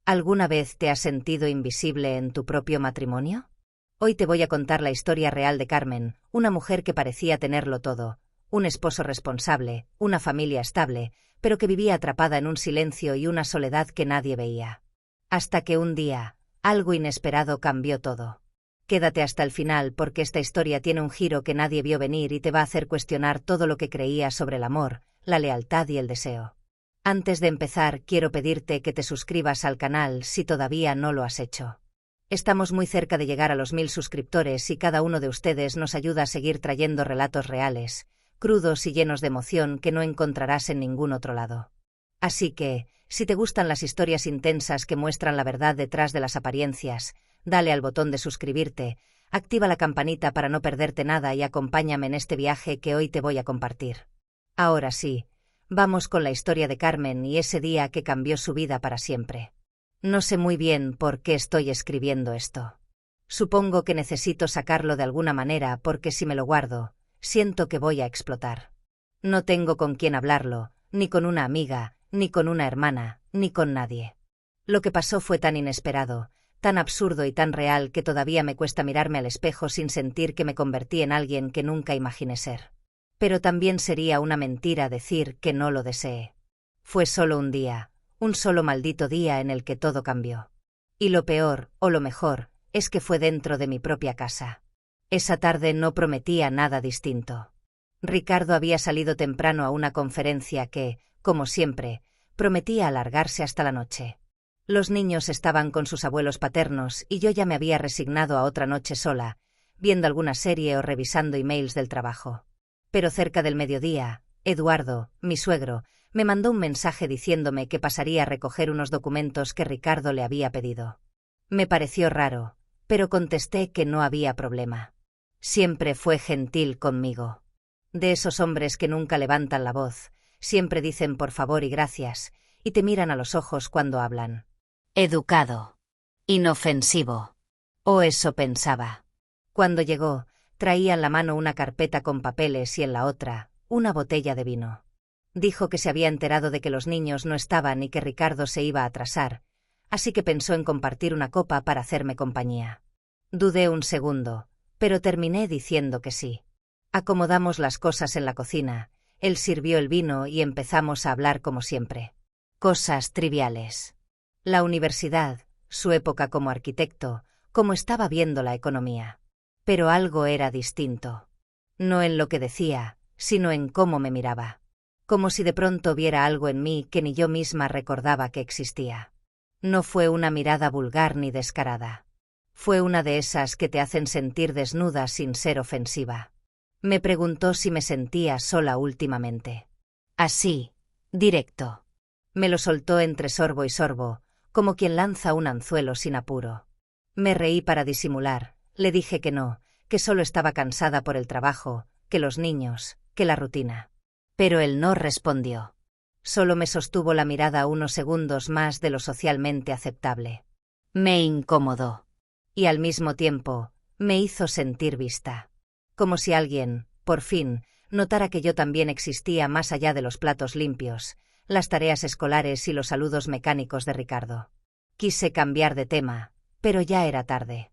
¿Alguna vez te has sentido invisible en tu propio matrimonio? Hoy te voy a contar la historia real de Carmen, una mujer que parecía tenerlo todo, un esposo responsable, una familia estable, pero que vivía atrapada en un silencio y una soledad que nadie veía. Hasta que un día, algo inesperado cambió todo. Quédate hasta el final porque esta historia tiene un giro que nadie vio venir y te va a hacer cuestionar todo lo que creías sobre el amor, la lealtad y el deseo. Antes de empezar, quiero pedirte que te suscribas al canal si todavía no lo has hecho. Estamos muy cerca de llegar a los 1000 suscriptores y cada uno de ustedes nos ayuda a seguir trayendo relatos reales, crudos y llenos de emoción que no encontrarás en ningún otro lado. Así que, si te gustan las historias intensas que muestran la verdad detrás de las apariencias, dale al botón de suscribirte, activa la campanita para no perderte nada y acompáñame en este viaje que hoy te voy a compartir. Ahora sí, vamos con la historia de Carmen y ese día que cambió su vida para siempre. No sé muy bien por qué estoy escribiendo esto. Supongo que necesito sacarlo de alguna manera porque si me lo guardo, siento que voy a explotar. No tengo con quién hablarlo, ni con una amiga, ni con una hermana, ni con nadie. Lo que pasó fue tan inesperado, tan absurdo y tan real que todavía me cuesta mirarme al espejo sin sentir que me convertí en alguien que nunca imaginé ser. Pero también sería una mentira decir que no lo deseé. Fue solo un día, un solo maldito día en el que todo cambió. Y lo peor, o lo mejor, es que fue dentro de mi propia casa. Esa tarde no prometía nada distinto. Ricardo había salido temprano a una conferencia que, como siempre, prometía alargarse hasta la noche. Los niños estaban con sus abuelos paternos y yo ya me había resignado a otra noche sola, viendo alguna serie o revisando emails del trabajo. Pero cerca del mediodía, Eduardo, mi suegro, me mandó un mensaje diciéndome que pasaría a recoger unos documentos que Ricardo le había pedido. Me pareció raro, pero contesté que no había problema. Siempre fue gentil conmigo. De esos hombres que nunca levantan la voz, siempre dicen por favor y gracias, y te miran a los ojos cuando hablan. Educado. Inofensivo. O eso pensaba. Cuando llegó, traía en la mano una carpeta con papeles y en la otra, una botella de vino. Dijo que se había enterado de que los niños no estaban y que Ricardo se iba a atrasar, así que pensó en compartir una copa para hacerme compañía. Dudé un segundo, pero terminé diciendo que sí. Acomodamos las cosas en la cocina, él sirvió el vino y empezamos a hablar como siempre. Cosas triviales. La universidad, su época como arquitecto, cómo estaba viendo la economía. Pero algo era distinto. No en lo que decía, sino en cómo me miraba. Como si de pronto viera algo en mí que ni yo misma recordaba que existía. No fue una mirada vulgar ni descarada. Fue una de esas que te hacen sentir desnuda sin ser ofensiva. Me preguntó si me sentía sola últimamente. Así, directo. Me lo soltó entre sorbo y sorbo, como quien lanza un anzuelo sin apuro. Me reí para disimular, le dije que no, que solo estaba cansada por el trabajo, que los niños, que la rutina. Pero él no respondió. Solo me sostuvo la mirada unos segundos más de lo socialmente aceptable. Me incomodó. Y al mismo tiempo, me hizo sentir vista. Como si alguien, por fin, notara que yo también existía más allá de los platos limpios, las tareas escolares y los saludos mecánicos de Ricardo. Quise cambiar de tema, pero ya era tarde.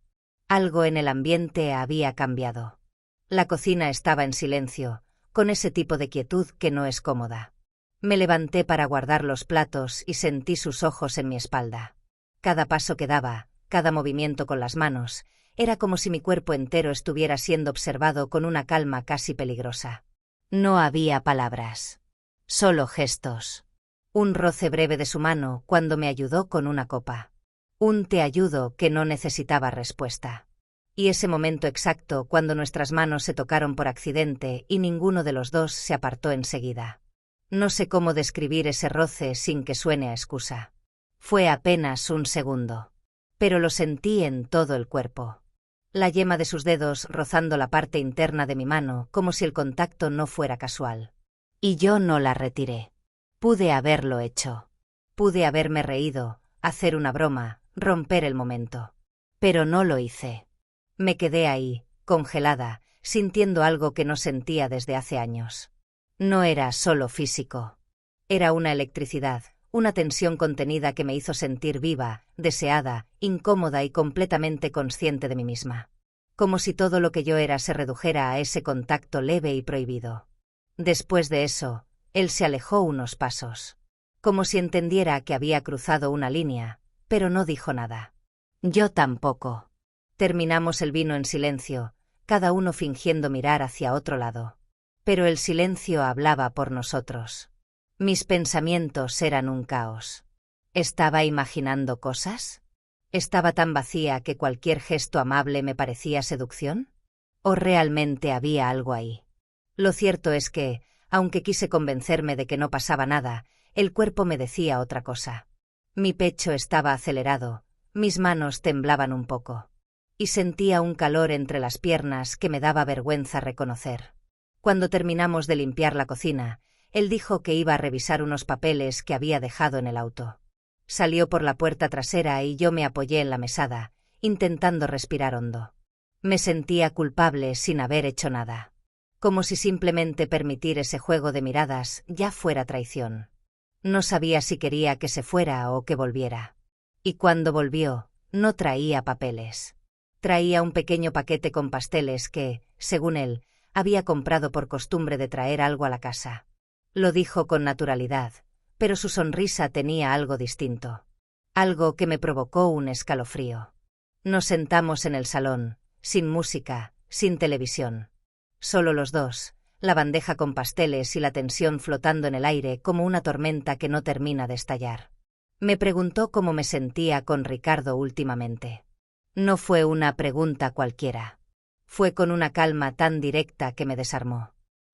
Algo en el ambiente había cambiado. La cocina estaba en silencio, con ese tipo de quietud que no es cómoda. Me levanté para guardar los platos y sentí sus ojos en mi espalda. Cada paso que daba, cada movimiento con las manos, era como si mi cuerpo entero estuviera siendo observado con una calma casi peligrosa. No había palabras. Solo gestos. Un roce breve de su mano cuando me ayudó con una copa. Un te ayudo que no necesitaba respuesta. Y ese momento exacto cuando nuestras manos se tocaron por accidente y ninguno de los dos se apartó enseguida. No sé cómo describir ese roce sin que suene a excusa. Fue apenas un segundo. Pero lo sentí en todo el cuerpo. La yema de sus dedos rozando la parte interna de mi mano como si el contacto no fuera casual. Y yo no la retiré. Pude haberlo hecho. Pude haberme reído, hacer una broma, romper el momento. Pero no lo hice. Me quedé ahí, congelada, sintiendo algo que no sentía desde hace años. No era solo físico. Era una electricidad, una tensión contenida que me hizo sentir viva, deseada, incómoda y completamente consciente de mí misma. Como si todo lo que yo era se redujera a ese contacto leve y prohibido. Después de eso, él se alejó unos pasos. Como si entendiera que había cruzado una línea, pero no dijo nada. Yo tampoco. Terminamos el vino en silencio, cada uno fingiendo mirar hacia otro lado. Pero el silencio hablaba por nosotros. Mis pensamientos eran un caos. ¿Estaba imaginando cosas? ¿Estaba tan vacía que cualquier gesto amable me parecía seducción? ¿O realmente había algo ahí? Lo cierto es que, aunque quise convencerme de que no pasaba nada, el cuerpo me decía otra cosa. Mi pecho estaba acelerado, mis manos temblaban un poco. Y sentía un calor entre las piernas que me daba vergüenza reconocer. Cuando terminamos de limpiar la cocina, él dijo que iba a revisar unos papeles que había dejado en el auto. Salió por la puerta trasera y yo me apoyé en la mesada, intentando respirar hondo. Me sentía culpable sin haber hecho nada. Como si simplemente permitir ese juego de miradas ya fuera traición. No sabía si quería que se fuera o que volviera. Y cuando volvió, no traía papeles. Traía un pequeño paquete con pasteles que, según él, había comprado por costumbre de traer algo a la casa. Lo dijo con naturalidad, pero su sonrisa tenía algo distinto. Algo que me provocó un escalofrío. Nos sentamos en el salón, sin música, sin televisión. Solo los dos, la bandeja con pasteles y la tensión flotando en el aire como una tormenta que no termina de estallar. Me preguntó cómo me sentía con Ricardo últimamente. No fue una pregunta cualquiera. Fue con una calma tan directa que me desarmó.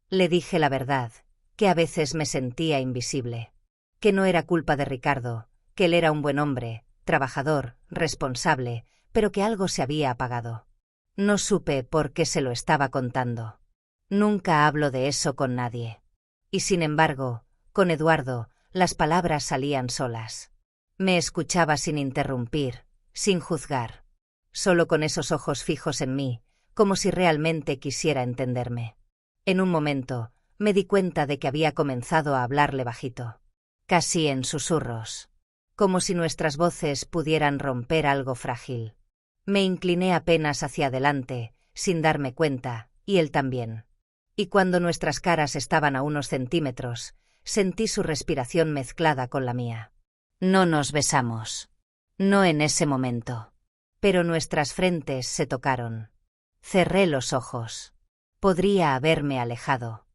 Le dije la verdad, que a veces me sentía invisible. Que no era culpa de Ricardo, que él era un buen hombre, trabajador, responsable, pero que algo se había apagado. No supe por qué se lo estaba contando. Nunca hablo de eso con nadie. Y sin embargo, con Eduardo, las palabras salían solas. Me escuchaba sin interrumpir, sin juzgar. Solo con esos ojos fijos en mí, como si realmente quisiera entenderme. En un momento, me di cuenta de que había comenzado a hablarle bajito. Casi en susurros. Como si nuestras voces pudieran romper algo frágil. Me incliné apenas hacia adelante, sin darme cuenta, y él también. Y cuando nuestras caras estaban a unos centímetros, sentí su respiración mezclada con la mía. No nos besamos. No en ese momento. Pero nuestras frentes se tocaron. Cerré los ojos. Podría haberme alejado.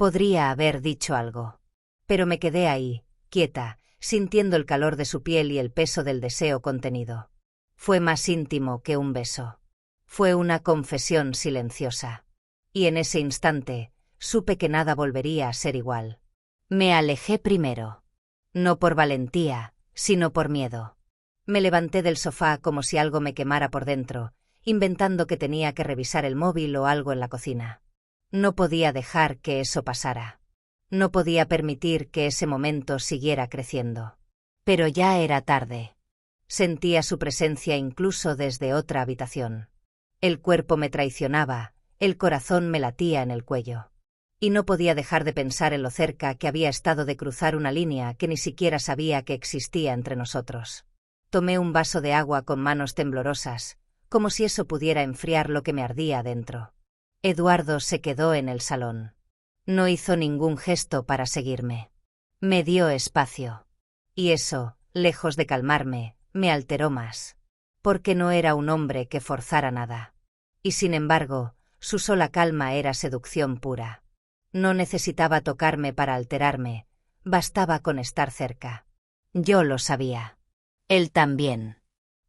Podría haber dicho algo. Pero me quedé ahí, quieta, sintiendo el calor de su piel y el peso del deseo contenido. Fue más íntimo que un beso. Fue una confesión silenciosa. Y en ese instante, supe que nada volvería a ser igual. Me alejé primero. No por valentía, sino por miedo. Me levanté del sofá como si algo me quemara por dentro, inventando que tenía que revisar el móvil o algo en la cocina. No podía dejar que eso pasara. No podía permitir que ese momento siguiera creciendo. Pero ya era tarde. Sentía su presencia incluso desde otra habitación. El cuerpo me traicionaba, el corazón me latía en el cuello. Y no podía dejar de pensar en lo cerca que había estado de cruzar una línea que ni siquiera sabía que existía entre nosotros. Tomé un vaso de agua con manos temblorosas, como si eso pudiera enfriar lo que me ardía dentro. Eduardo se quedó en el salón. No hizo ningún gesto para seguirme. Me dio espacio. Y eso, lejos de calmarme, me alteró más. Porque no era un hombre que forzara nada. Y sin embargo, su sola calma era seducción pura. No necesitaba tocarme para alterarme, bastaba con estar cerca. Yo lo sabía. Él también.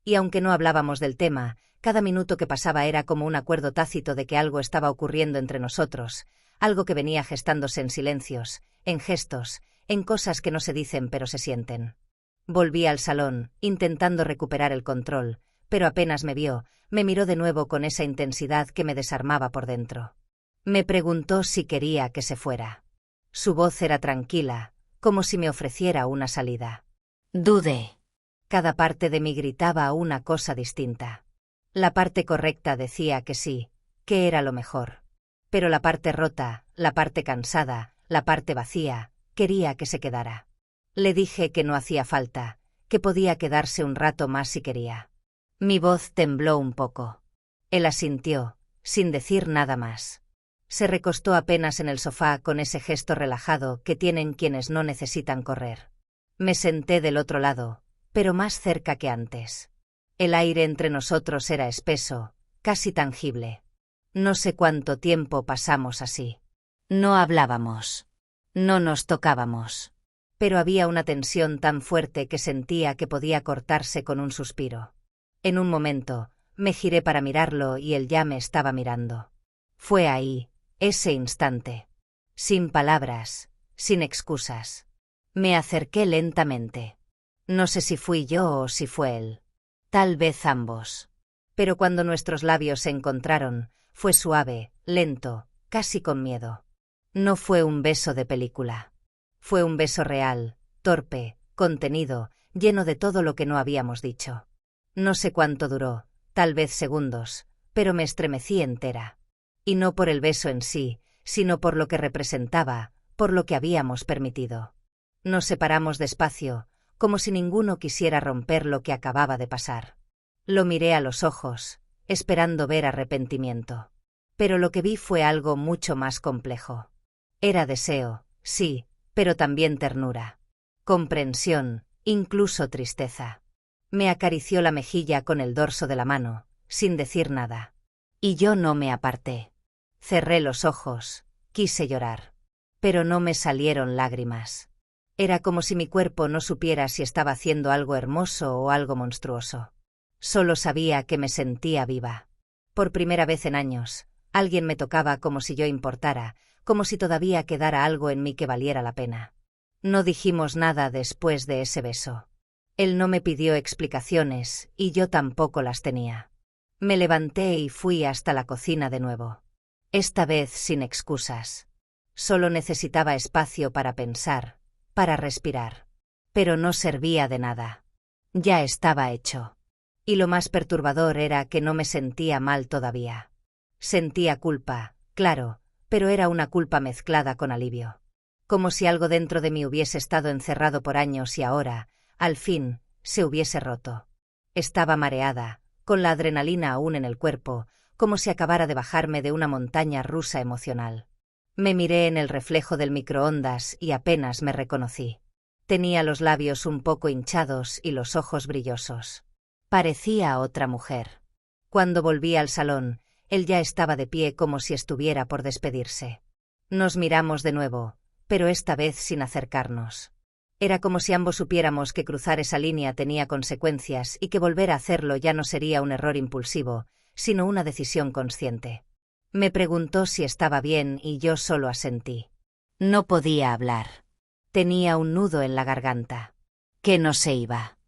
Y aunque no hablábamos del tema, cada minuto que pasaba era como un acuerdo tácito de que algo estaba ocurriendo entre nosotros, algo que venía gestándose en silencios, en gestos, en cosas que no se dicen pero se sienten. Volví al salón, intentando recuperar el control, pero apenas me vio, me miró de nuevo con esa intensidad que me desarmaba por dentro. Me preguntó si quería que se fuera. Su voz era tranquila, como si me ofreciera una salida. Dudé. Cada parte de mí gritaba una cosa distinta. La parte correcta decía que sí, que era lo mejor. Pero la parte rota, la parte cansada, la parte vacía, quería que se quedara. Le dije que no hacía falta, que podía quedarse un rato más si quería. Mi voz tembló un poco. Él asintió, sin decir nada más. Se recostó apenas en el sofá con ese gesto relajado que tienen quienes no necesitan correr. Me senté del otro lado, pero más cerca que antes. El aire entre nosotros era espeso, casi tangible. No sé cuánto tiempo pasamos así. No hablábamos. No nos tocábamos. Pero había una tensión tan fuerte que sentía que podía cortarse con un suspiro. En un momento, me giré para mirarlo y él ya me estaba mirando. Fue ahí, ese instante. Sin palabras, sin excusas. Me acerqué lentamente. No sé si fui yo o si fue él. Tal vez ambos. Pero cuando nuestros labios se encontraron, fue suave, lento, casi con miedo. No fue un beso de película. Fue un beso real, torpe, contenido, lleno de todo lo que no habíamos dicho. No sé cuánto duró, tal vez segundos, pero me estremecí entera. Y no por el beso en sí, sino por lo que representaba, por lo que habíamos permitido. Nos separamos despacio, como si ninguno quisiera romper lo que acababa de pasar. Lo miré a los ojos, esperando ver arrepentimiento. Pero lo que vi fue algo mucho más complejo. Era deseo, sí, pero también ternura. Comprensión, incluso tristeza. Me acarició la mejilla con el dorso de la mano, sin decir nada. Y yo no me aparté. Cerré los ojos, quise llorar. Pero no me salieron lágrimas. Era como si mi cuerpo no supiera si estaba haciendo algo hermoso o algo monstruoso. Solo sabía que me sentía viva. Por primera vez en años, alguien me tocaba como si yo importara, como si todavía quedara algo en mí que valiera la pena. No dijimos nada después de ese beso. Él no me pidió explicaciones y yo tampoco las tenía. Me levanté y fui hasta la cocina de nuevo. Esta vez sin excusas. Solo necesitaba espacio para pensar, para respirar. Pero no servía de nada. Ya estaba hecho. Y lo más perturbador era que no me sentía mal todavía. Sentía culpa, claro, pero era una culpa mezclada con alivio. Como si algo dentro de mí hubiese estado encerrado por años y ahora, al fin, se hubiese roto. Estaba mareada, con la adrenalina aún en el cuerpo, como si acabara de bajarme de una montaña rusa emocional. Me miré en el reflejo del microondas y apenas me reconocí. Tenía los labios un poco hinchados y los ojos brillosos. Parecía otra mujer. Cuando volví al salón, él ya estaba de pie como si estuviera por despedirse. Nos miramos de nuevo, pero esta vez sin acercarnos. Era como si ambos supiéramos que cruzar esa línea tenía consecuencias y que volver a hacerlo ya no sería un error impulsivo, sino una decisión consciente. Me preguntó si estaba bien y yo solo asentí. No podía hablar. Tenía un nudo en la garganta. Que no se iba.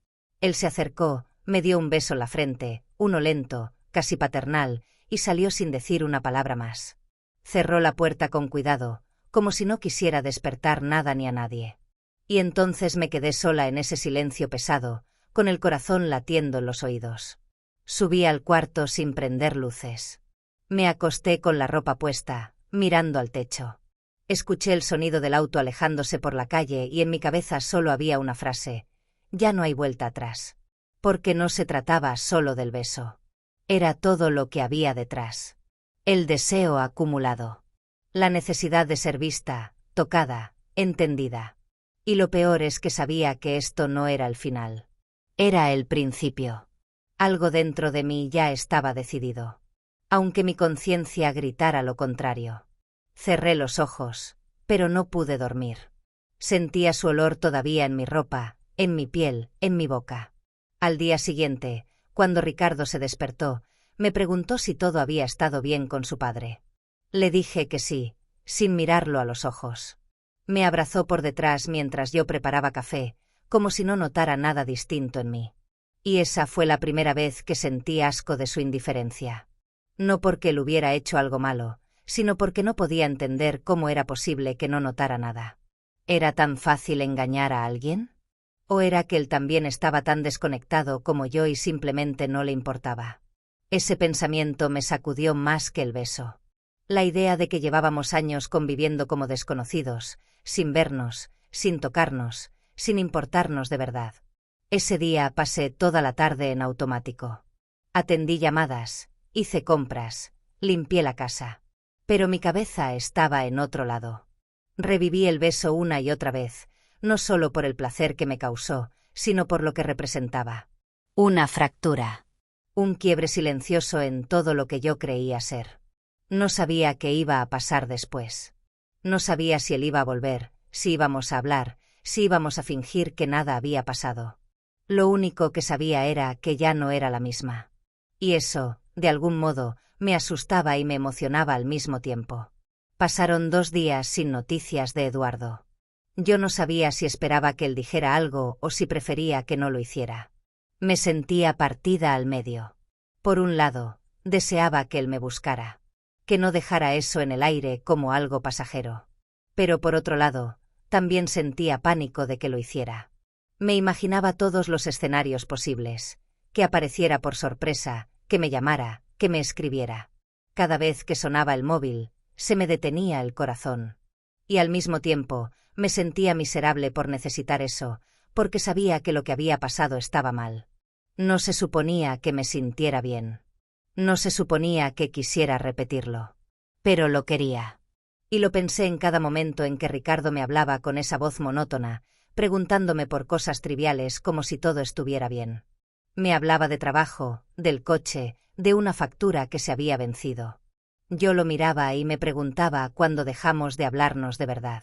Él se acercó, me dio un beso en la frente, uno lento, casi paternal, y salió sin decir una palabra más. Cerró la puerta con cuidado, como si no quisiera despertar nada ni a nadie. Y entonces me quedé sola en ese silencio pesado, con el corazón latiendo en los oídos. Subí al cuarto sin prender luces. Me acosté con la ropa puesta, mirando al techo. Escuché el sonido del auto alejándose por la calle y en mi cabeza solo había una frase: ya no hay vuelta atrás. Porque no se trataba solo del beso. Era todo lo que había detrás. El deseo acumulado. La necesidad de ser vista, tocada, entendida. Y lo peor es que sabía que esto no era el final. Era el principio. Algo dentro de mí ya estaba decidido. Aunque mi conciencia gritara lo contrario. Cerré los ojos, pero no pude dormir. Sentía su olor todavía en mi ropa, en mi piel, en mi boca. Al día siguiente, cuando Ricardo se despertó, me preguntó si todo había estado bien con su padre. Le dije que sí, sin mirarlo a los ojos. Me abrazó por detrás mientras yo preparaba café, como si no notara nada distinto en mí. Y esa fue la primera vez que sentí asco de su indiferencia. No porque él hubiera hecho algo malo, sino porque no podía entender cómo era posible que no notara nada. ¿Era tan fácil engañar a alguien? ¿O era que él también estaba tan desconectado como yo y simplemente no le importaba? Ese pensamiento me sacudió más que el beso. La idea de que llevábamos años conviviendo como desconocidos, sin vernos, sin tocarnos, sin importarnos de verdad. Ese día pasé toda la tarde en automático. Atendí llamadas, hice compras, limpié la casa. Pero mi cabeza estaba en otro lado. Reviví el beso una y otra vez, no solo por el placer que me causó, sino por lo que representaba. Una fractura. Un quiebre silencioso en todo lo que yo creía ser. No sabía qué iba a pasar después. No sabía si él iba a volver, si íbamos a hablar, si íbamos a fingir que nada había pasado. Lo único que sabía era que ya no era la misma. Y eso, de algún modo, me asustaba y me emocionaba al mismo tiempo. Pasaron 2 días sin noticias de Eduardo. Yo no sabía si esperaba que él dijera algo o si prefería que no lo hiciera. Me sentía partida al medio. Por un lado, deseaba que él me buscara, que no dejara eso en el aire como algo pasajero. Pero por otro lado, también sentía pánico de que lo hiciera. Me imaginaba todos los escenarios posibles, que apareciera por sorpresa, que me llamara, que me escribiera. Cada vez que sonaba el móvil, se me detenía el corazón. Y al mismo tiempo, me sentía miserable por necesitar eso, porque sabía que lo que había pasado estaba mal. No se suponía que me sintiera bien. No se suponía que quisiera repetirlo. Pero lo quería. Y lo pensé en cada momento en que Ricardo me hablaba con esa voz monótona, preguntándome por cosas triviales como si todo estuviera bien. Me hablaba de trabajo, del coche, de una factura que se había vencido. Yo lo miraba y me preguntaba cuándo dejamos de hablarnos de verdad.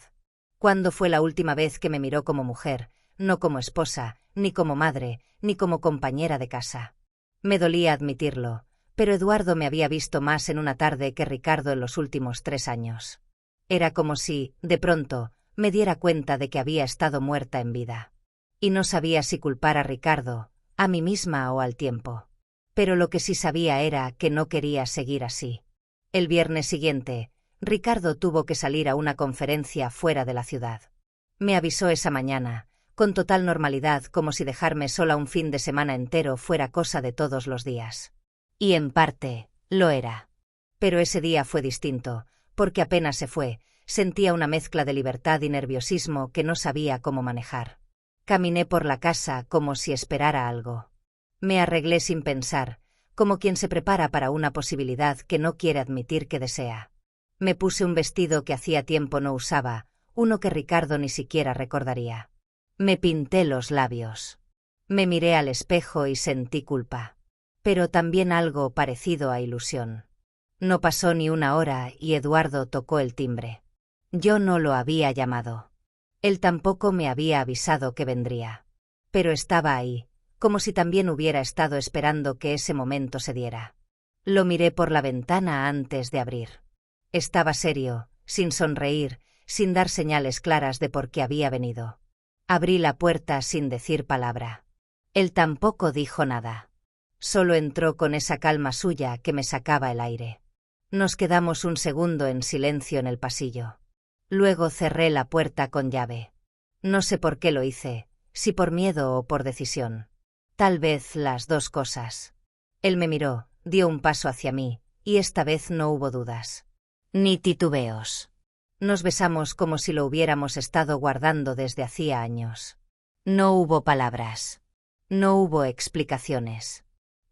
¿Cuándo fue la última vez que me miró como mujer, no como esposa, ni como madre, ni como compañera de casa? Me dolía admitirlo, pero Eduardo me había visto más en una tarde que Ricardo en los últimos 3 años. Era como si, de pronto, me diera cuenta de que había estado muerta en vida. Y no sabía si culpar a Ricardo, a mí misma o al tiempo. Pero lo que sí sabía era que no quería seguir así. El viernes siguiente, Ricardo tuvo que salir a una conferencia fuera de la ciudad. Me avisó esa mañana, con total normalidad, como si dejarme sola un fin de semana entero fuera cosa de todos los días. Y en parte, lo era. Pero ese día fue distinto, porque apenas se fue, sentía una mezcla de libertad y nerviosismo que no sabía cómo manejar. Caminé por la casa como si esperara algo. Me arreglé sin pensar, como quien se prepara para una posibilidad que no quiere admitir que desea. Me puse un vestido que hacía tiempo no usaba, uno que Ricardo ni siquiera recordaría. Me pinté los labios. Me miré al espejo y sentí culpa. Pero también algo parecido a ilusión. No pasó ni una hora y Eduardo tocó el timbre. Yo no lo había llamado. Él tampoco me había avisado que vendría. Pero estaba ahí, como si también hubiera estado esperando que ese momento se diera. Lo miré por la ventana antes de abrir. Estaba serio, sin sonreír, sin dar señales claras de por qué había venido. Abrí la puerta sin decir palabra. Él tampoco dijo nada. Solo entró con esa calma suya que me sacaba el aire. Nos quedamos un segundo en silencio en el pasillo. Luego cerré la puerta con llave. No sé por qué lo hice, si por miedo o por decisión. Tal vez las 2 cosas. Él me miró, dio un paso hacia mí, y esta vez no hubo dudas. Ni titubeos. Nos besamos como si lo hubiéramos estado guardando desde hacía años. No hubo palabras. No hubo explicaciones.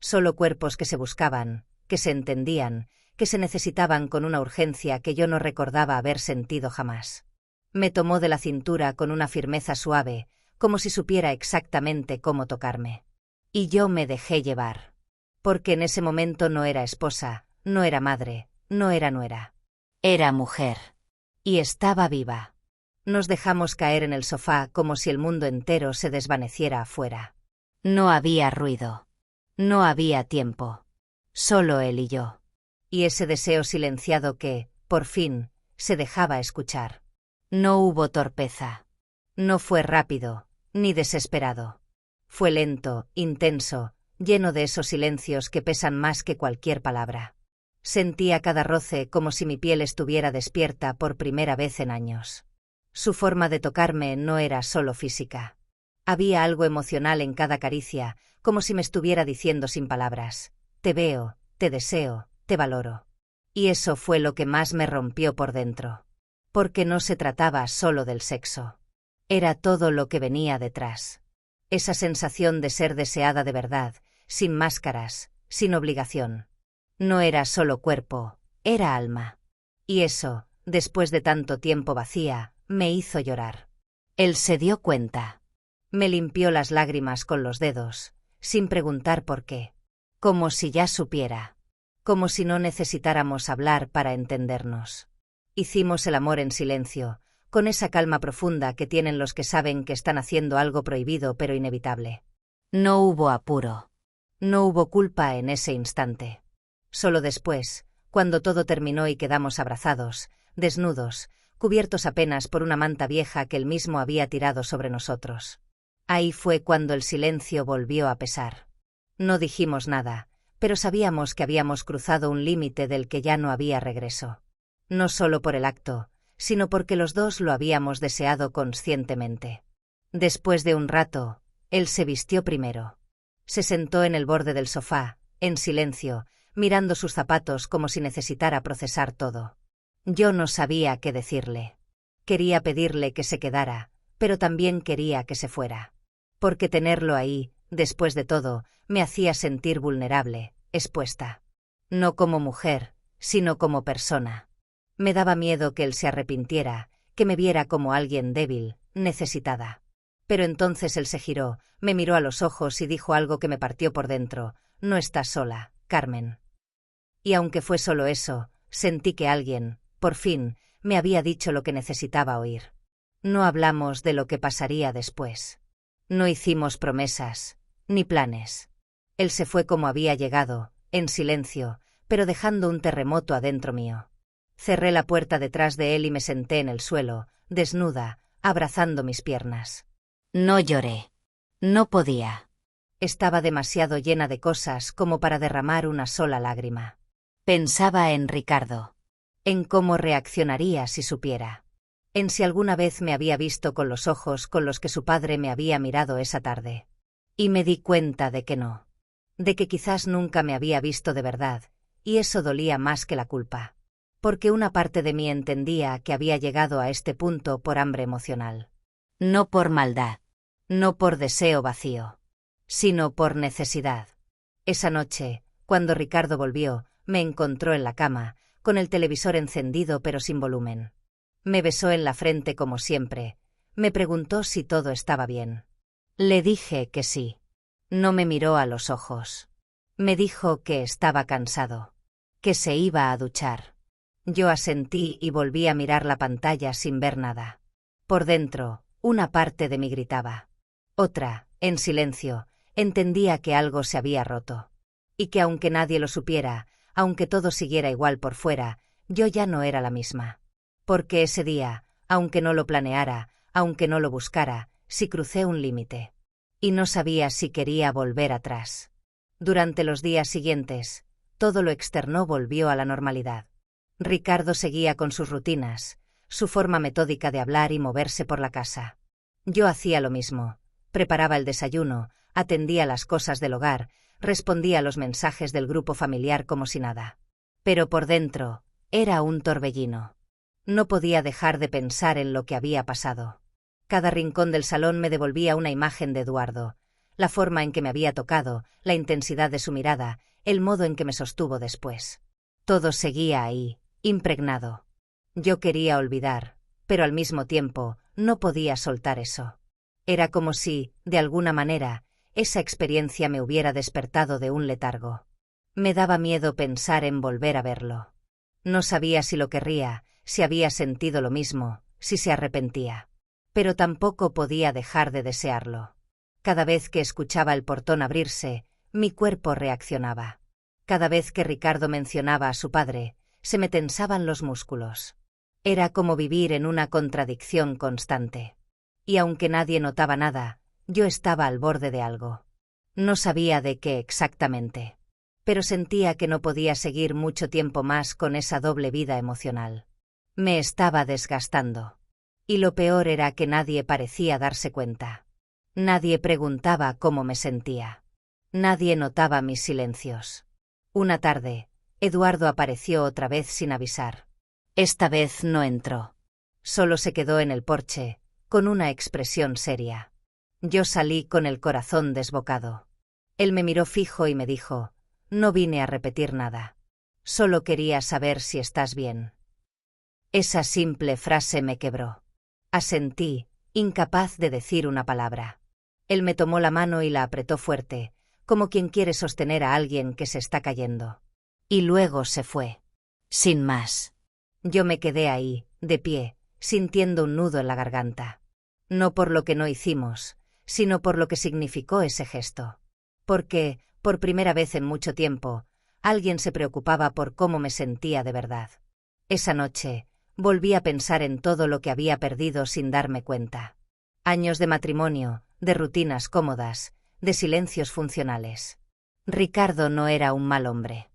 Solo cuerpos que se buscaban, que se entendían, que se necesitaban con una urgencia que yo no recordaba haber sentido jamás. Me tomó de la cintura con una firmeza suave, como si supiera exactamente cómo tocarme. Y yo me dejé llevar. Porque en ese momento no era esposa, no era madre, no era nuera. Era mujer. Y estaba viva. Nos dejamos caer en el sofá como si el mundo entero se desvaneciera afuera. No había ruido. No había tiempo. Solo él y yo. Y ese deseo silenciado que, por fin, se dejaba escuchar. No hubo torpeza. No fue rápido, ni desesperado. Fue lento, intenso, lleno de esos silencios que pesan más que cualquier palabra. Sentía cada roce como si mi piel estuviera despierta por primera vez en años. Su forma de tocarme no era solo física. Había algo emocional en cada caricia, como si me estuviera diciendo sin palabras: te veo, te deseo, te valoro. Y eso fue lo que más me rompió por dentro. Porque no se trataba solo del sexo. Era todo lo que venía detrás. Esa sensación de ser deseada de verdad, sin máscaras, sin obligación. No era solo cuerpo, era alma. Y eso, después de tanto tiempo vacía, me hizo llorar. Él se dio cuenta. Me limpió las lágrimas con los dedos, sin preguntar por qué. Como si ya supiera. Como si no necesitáramos hablar para entendernos. Hicimos el amor en silencio, con esa calma profunda que tienen los que saben que están haciendo algo prohibido pero inevitable. No hubo apuro. No hubo culpa en ese instante. Solo después, cuando todo terminó y quedamos abrazados, desnudos, cubiertos apenas por una manta vieja que él mismo había tirado sobre nosotros. Ahí fue cuando el silencio volvió a pesar. No dijimos nada, pero sabíamos que habíamos cruzado un límite del que ya no había regreso. No solo por el acto, sino porque los dos lo habíamos deseado conscientemente. Después de un rato, él se vistió primero. Se sentó en el borde del sofá, en silencio, mirando sus zapatos como si necesitara procesar todo. Yo no sabía qué decirle. Quería pedirle que se quedara, pero también quería que se fuera. Porque tenerlo ahí, después de todo, me hacía sentir vulnerable, expuesta. No como mujer, sino como persona. Me daba miedo que él se arrepintiera, que me viera como alguien débil, necesitada. Pero entonces él se giró, me miró a los ojos y dijo algo que me partió por dentro: no estás sola, Carmen. Y aunque fue solo eso, sentí que alguien, por fin, me había dicho lo que necesitaba oír. No hablamos de lo que pasaría después. No hicimos promesas, ni planes. Él se fue como había llegado, en silencio, pero dejando un terremoto adentro mío. Cerré la puerta detrás de él y me senté en el suelo, desnuda, abrazando mis piernas. No lloré. No podía. Estaba demasiado llena de cosas como para derramar una sola lágrima. Pensaba en Ricardo. En cómo reaccionaría si supiera. En si alguna vez me había visto con los ojos con los que su padre me había mirado esa tarde. Y me di cuenta de que no. De que quizás nunca me había visto de verdad, y eso dolía más que la culpa. Porque una parte de mí entendía que había llegado a este punto por hambre emocional. No por maldad. No por deseo vacío. Sino por necesidad. Esa noche, cuando Ricardo volvió, me encontró en la cama, con el televisor encendido pero sin volumen. Me besó en la frente como siempre. Me preguntó si todo estaba bien. Le dije que sí. No me miró a los ojos. Me dijo que estaba cansado. Que se iba a duchar. Yo asentí y volví a mirar la pantalla sin ver nada. Por dentro, una parte de mí gritaba. Otra, en silencio, entendía que algo se había roto. Y que aunque nadie lo supiera, aunque todo siguiera igual por fuera, yo ya no era la misma. Porque ese día, aunque no lo planeara, aunque no lo buscara, sí crucé un límite. Y no sabía si quería volver atrás. Durante los días siguientes, todo lo externo volvió a la normalidad. Ricardo seguía con sus rutinas, su forma metódica de hablar y moverse por la casa. Yo hacía lo mismo. Preparaba el desayuno, atendía las cosas del hogar, respondía a los mensajes del grupo familiar como si nada. Pero por dentro, era un torbellino. No podía dejar de pensar en lo que había pasado. Cada rincón del salón me devolvía una imagen de Eduardo, la forma en que me había tocado, la intensidad de su mirada, el modo en que me sostuvo después. Todo seguía ahí, impregnado. Yo quería olvidar, pero al mismo tiempo, no podía soltar eso. Era como si, de alguna manera, esa experiencia me hubiera despertado de un letargo. Me daba miedo pensar en volver a verlo. No sabía si lo querría, si había sentido lo mismo, si se arrepentía. Pero tampoco podía dejar de desearlo. Cada vez que escuchaba el portón abrirse, mi cuerpo reaccionaba. Cada vez que Ricardo mencionaba a su padre, se me tensaban los músculos. Era como vivir en una contradicción constante. Y aunque nadie notaba nada, yo estaba al borde de algo. No sabía de qué exactamente. Pero sentía que no podía seguir mucho tiempo más con esa doble vida emocional. Me estaba desgastando. Y lo peor era que nadie parecía darse cuenta. Nadie preguntaba cómo me sentía. Nadie notaba mis silencios. Una tarde, Eduardo apareció otra vez sin avisar. Esta vez no entró. Solo se quedó en el porche, con una expresión seria. Yo salí con el corazón desbocado. Él me miró fijo y me dijo: «No vine a repetir nada. Solo quería saber si estás bien». Esa simple frase me quebró. Asentí, incapaz de decir una palabra. Él me tomó la mano y la apretó fuerte, como quien quiere sostener a alguien que se está cayendo. Y luego se fue. Sin más. Yo me quedé ahí, de pie, sintiendo un nudo en la garganta. No por lo que no hicimos, sino por lo que significó ese gesto. Porque, por primera vez en mucho tiempo, alguien se preocupaba por cómo me sentía de verdad. Esa noche, volví a pensar en todo lo que había perdido sin darme cuenta. Años de matrimonio, de rutinas cómodas, de silencios funcionales. Ricardo no era un mal hombre.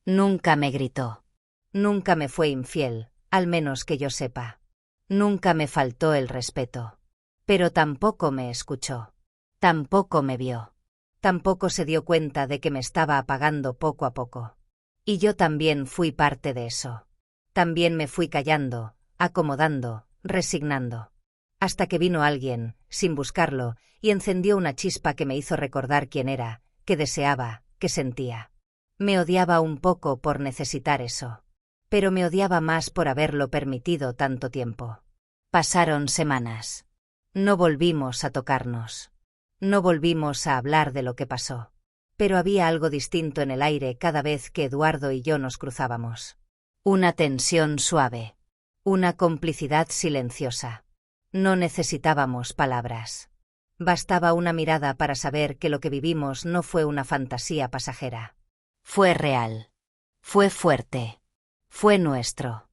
Nunca me gritó. Nunca me fue infiel, al menos que yo sepa. Nunca me faltó el respeto. Pero tampoco me escuchó. Tampoco me vio. Tampoco se dio cuenta de que me estaba apagando poco a poco. Y yo también fui parte de eso. También me fui callando, acomodando, resignando. Hasta que vino alguien, sin buscarlo, y encendió una chispa que me hizo recordar quién era, qué deseaba, qué sentía. Me odiaba un poco por necesitar eso. Pero me odiaba más por haberlo permitido tanto tiempo. Pasaron semanas. No volvimos a tocarnos. No volvimos a hablar de lo que pasó. Pero había algo distinto en el aire cada vez que Eduardo y yo nos cruzábamos. Una tensión suave. Una complicidad silenciosa. No necesitábamos palabras. Bastaba una mirada para saber que lo que vivimos no fue una fantasía pasajera. Fue real. Fue fuerte. Fue nuestro.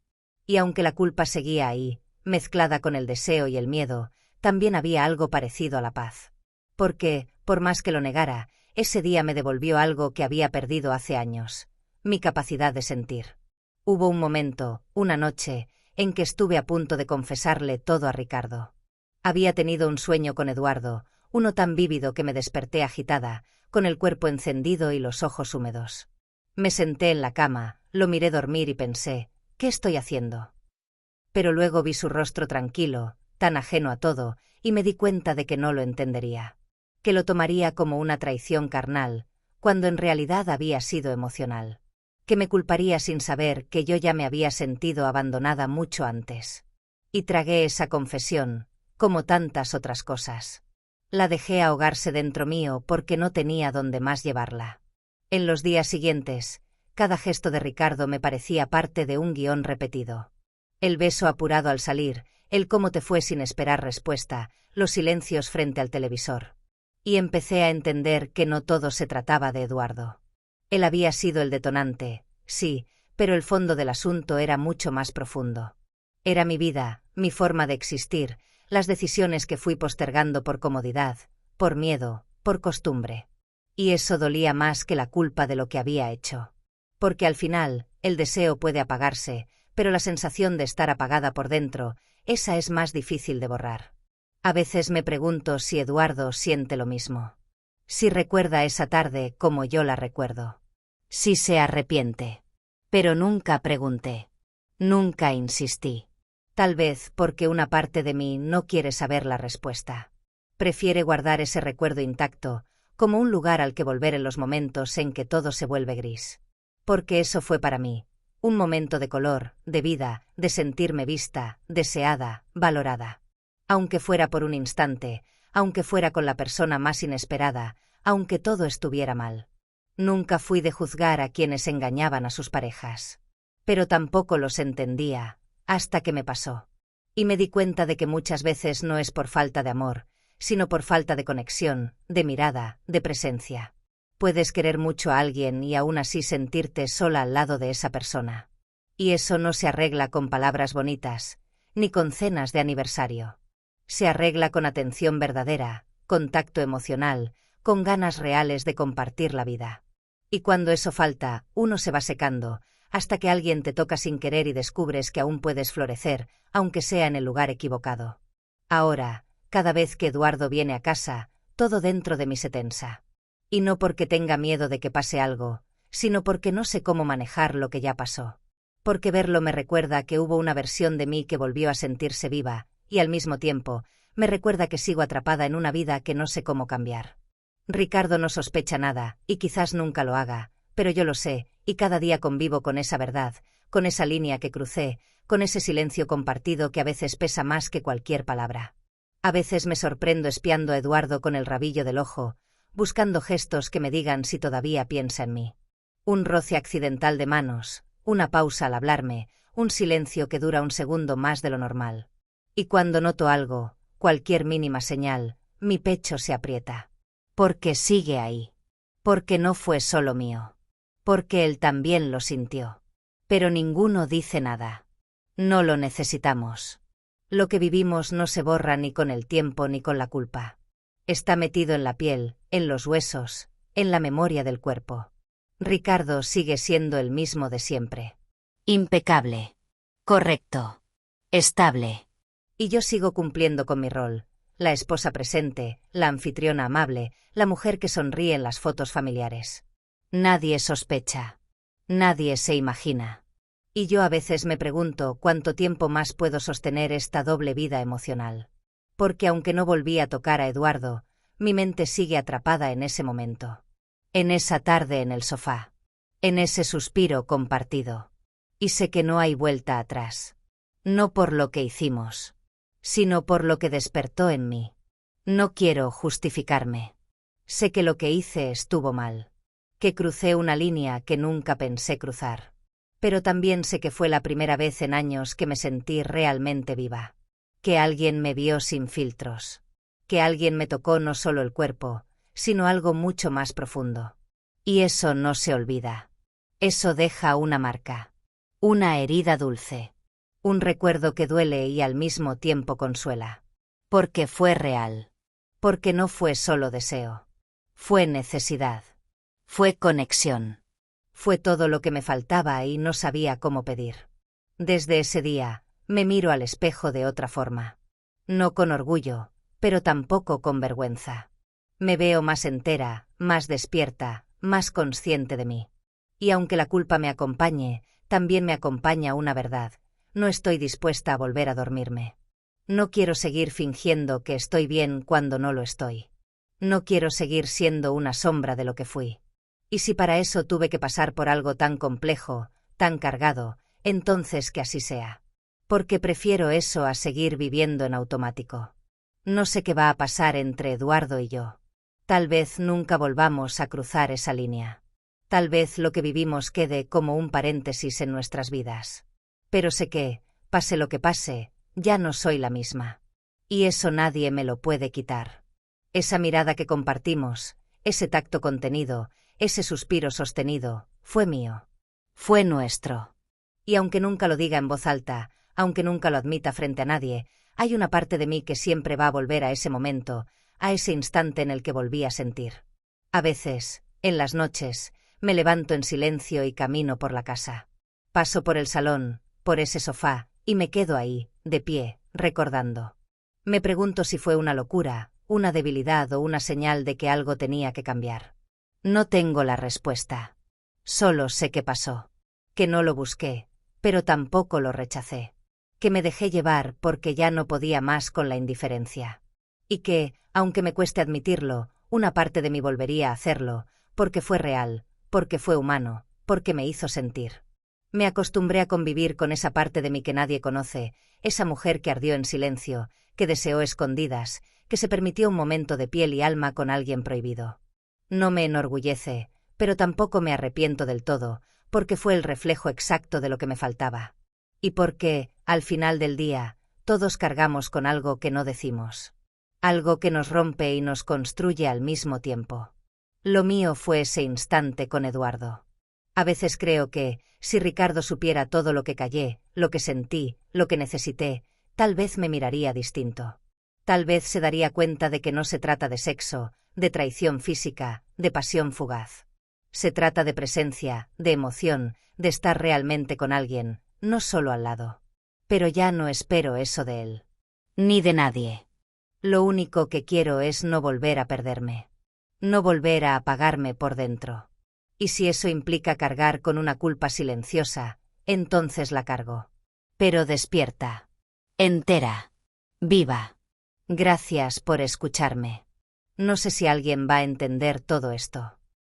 Y aunque la culpa seguía ahí, mezclada con el deseo y el miedo, también había algo parecido a la paz. Porque, por más que lo negara, ese día me devolvió algo que había perdido hace años: mi capacidad de sentir. Hubo un momento, una noche, en que estuve a punto de confesarle todo a Ricardo. Había tenido un sueño con Eduardo, uno tan vívido que me desperté agitada, con el cuerpo encendido y los ojos húmedos. Me senté en la cama, lo miré dormir y pensé: ¿qué estoy haciendo? Pero luego vi su rostro tranquilo, tan ajeno a todo, y me di cuenta de que no lo entendería. Que lo tomaría como una traición carnal, cuando en realidad había sido emocional. Que me culparía sin saber que yo ya me había sentido abandonada mucho antes. Y tragué esa confesión, como tantas otras cosas. La dejé ahogarse dentro mío porque no tenía dónde más llevarla. En los días siguientes, cada gesto de Ricardo me parecía parte de un guión repetido. El beso apurado al salir, el cómo te fue sin esperar respuesta, los silencios frente al televisor. Y empecé a entender que no todo se trataba de Eduardo. Él había sido el detonante, sí, pero el fondo del asunto era mucho más profundo. Era mi vida, mi forma de existir, las decisiones que fui postergando por comodidad, por miedo, por costumbre. Y eso dolía más que la culpa de lo que había hecho. Porque al final, el deseo puede apagarse, pero la sensación de estar apagada por dentro, esa es más difícil de borrar. A veces me pregunto si Eduardo siente lo mismo. Si recuerda esa tarde como yo la recuerdo. Si se arrepiente. Pero nunca pregunté. Nunca insistí. Tal vez porque una parte de mí no quiere saber la respuesta. Prefiere guardar ese recuerdo intacto, como un lugar al que volver en los momentos en que todo se vuelve gris. Porque eso fue para mí. Un momento de color, de vida, de sentirme vista, deseada, valorada. Aunque fuera por un instante, aunque fuera con la persona más inesperada, aunque todo estuviera mal. Nunca fui de juzgar a quienes engañaban a sus parejas. Pero tampoco los entendía, hasta que me pasó. Y me di cuenta de que muchas veces no es por falta de amor, sino por falta de conexión, de mirada, de presencia. Puedes querer mucho a alguien y aún así sentirte sola al lado de esa persona. Y eso no se arregla con palabras bonitas, ni con cenas de aniversario. Se arregla con atención verdadera, contacto emocional, con ganas reales de compartir la vida. Y cuando eso falta, uno se va secando, hasta que alguien te toca sin querer y descubres que aún puedes florecer, aunque sea en el lugar equivocado. Ahora, cada vez que Eduardo viene a casa, todo dentro de mí se tensa. Y no porque tenga miedo de que pase algo, sino porque no sé cómo manejar lo que ya pasó. Porque verlo me recuerda que hubo una versión de mí que volvió a sentirse viva, y al mismo tiempo, me recuerda que sigo atrapada en una vida que no sé cómo cambiar. Ricardo no sospecha nada, y quizás nunca lo haga, pero yo lo sé, y cada día convivo con esa verdad, con esa línea que crucé, con ese silencio compartido que a veces pesa más que cualquier palabra. A veces me sorprendo espiando a Eduardo con el rabillo del ojo, buscando gestos que me digan si todavía piensa en mí. Un roce accidental de manos, una pausa al hablarme, un silencio que dura un segundo más de lo normal. Y cuando noto algo, cualquier mínima señal, mi pecho se aprieta. Porque sigue ahí. Porque no fue solo mío. Porque él también lo sintió. Pero ninguno dice nada. No lo necesitamos. Lo que vivimos no se borra ni con el tiempo ni con la culpa. Está metido en la piel, en los huesos, en la memoria del cuerpo. Ricardo sigue siendo el mismo de siempre. Impecable. Correcto. Estable. Y yo sigo cumpliendo con mi rol. La esposa presente, la anfitriona amable, la mujer que sonríe en las fotos familiares. Nadie sospecha. Nadie se imagina. Y yo a veces me pregunto cuánto tiempo más puedo sostener esta doble vida emocional. Porque aunque no volví a tocar a Eduardo, mi mente sigue atrapada en ese momento. En esa tarde en el sofá. En ese suspiro compartido. Y sé que no hay vuelta atrás. No por lo que hicimos, sino por lo que despertó en mí. No quiero justificarme. Sé que lo que hice estuvo mal. Que crucé una línea que nunca pensé cruzar. Pero también sé que fue la primera vez en años que me sentí realmente viva. Que alguien me vio sin filtros. Que alguien me tocó no solo el cuerpo, sino algo mucho más profundo. Y eso no se olvida. Eso deja una marca. Una herida dulce. Un recuerdo que duele y al mismo tiempo consuela. Porque fue real. Porque no fue solo deseo. Fue necesidad. Fue conexión. Fue todo lo que me faltaba y no sabía cómo pedir. Desde ese día, me miro al espejo de otra forma. No con orgullo, pero tampoco con vergüenza. Me veo más entera, más despierta, más consciente de mí. Y aunque la culpa me acompañe, también me acompaña una verdad. No estoy dispuesta a volver a dormirme. No quiero seguir fingiendo que estoy bien cuando no lo estoy. No quiero seguir siendo una sombra de lo que fui. Y si para eso tuve que pasar por algo tan complejo, tan cargado, entonces que así sea. Porque prefiero eso a seguir viviendo en automático. No sé qué va a pasar entre Eduardo y yo. Tal vez nunca volvamos a cruzar esa línea. Tal vez lo que vivimos quede como un paréntesis en nuestras vidas. Pero sé que, pase lo que pase, ya no soy la misma. Y eso nadie me lo puede quitar. Esa mirada que compartimos, ese tacto contenido, ese suspiro sostenido, fue mío. Fue nuestro. Y aunque nunca lo diga en voz alta, aunque nunca lo admita frente a nadie, hay una parte de mí que siempre va a volver a ese momento, a ese instante en el que volví a sentir. A veces, en las noches, me levanto en silencio y camino por la casa. Paso por el salón, por ese sofá, y me quedo ahí, de pie, recordando. Me pregunto si fue una locura, una debilidad o una señal de que algo tenía que cambiar. No tengo la respuesta. Solo sé qué pasó. Que no lo busqué, pero tampoco lo rechacé. Que me dejé llevar porque ya no podía más con la indiferencia. Y que, aunque me cueste admitirlo, una parte de mí volvería a hacerlo, porque fue real, porque fue humano, porque me hizo sentir. Me acostumbré a convivir con esa parte de mí que nadie conoce, esa mujer que ardió en silencio, que deseó escondidas, que se permitió un momento de piel y alma con alguien prohibido. No me enorgullece, pero tampoco me arrepiento del todo, porque fue el reflejo exacto de lo que me faltaba. Y porque, al final del día, todos cargamos con algo que no decimos. Algo que nos rompe y nos construye al mismo tiempo. Lo mío fue ese instante con Eduardo. A veces creo que, si Ricardo supiera todo lo que callé, lo que sentí, lo que necesité, tal vez me miraría distinto. Tal vez se daría cuenta de que no se trata de sexo, de traición física, de pasión fugaz. Se trata de presencia, de emoción, de estar realmente con alguien, no solo al lado. Pero ya no espero eso de él. Ni de nadie. Lo único que quiero es no volver a perderme. No volver a apagarme por dentro. Y si eso implica cargar con una culpa silenciosa, entonces la cargo. Pero despierta. Entera. Viva. Gracias por escucharme. No sé si alguien va a entender todo esto.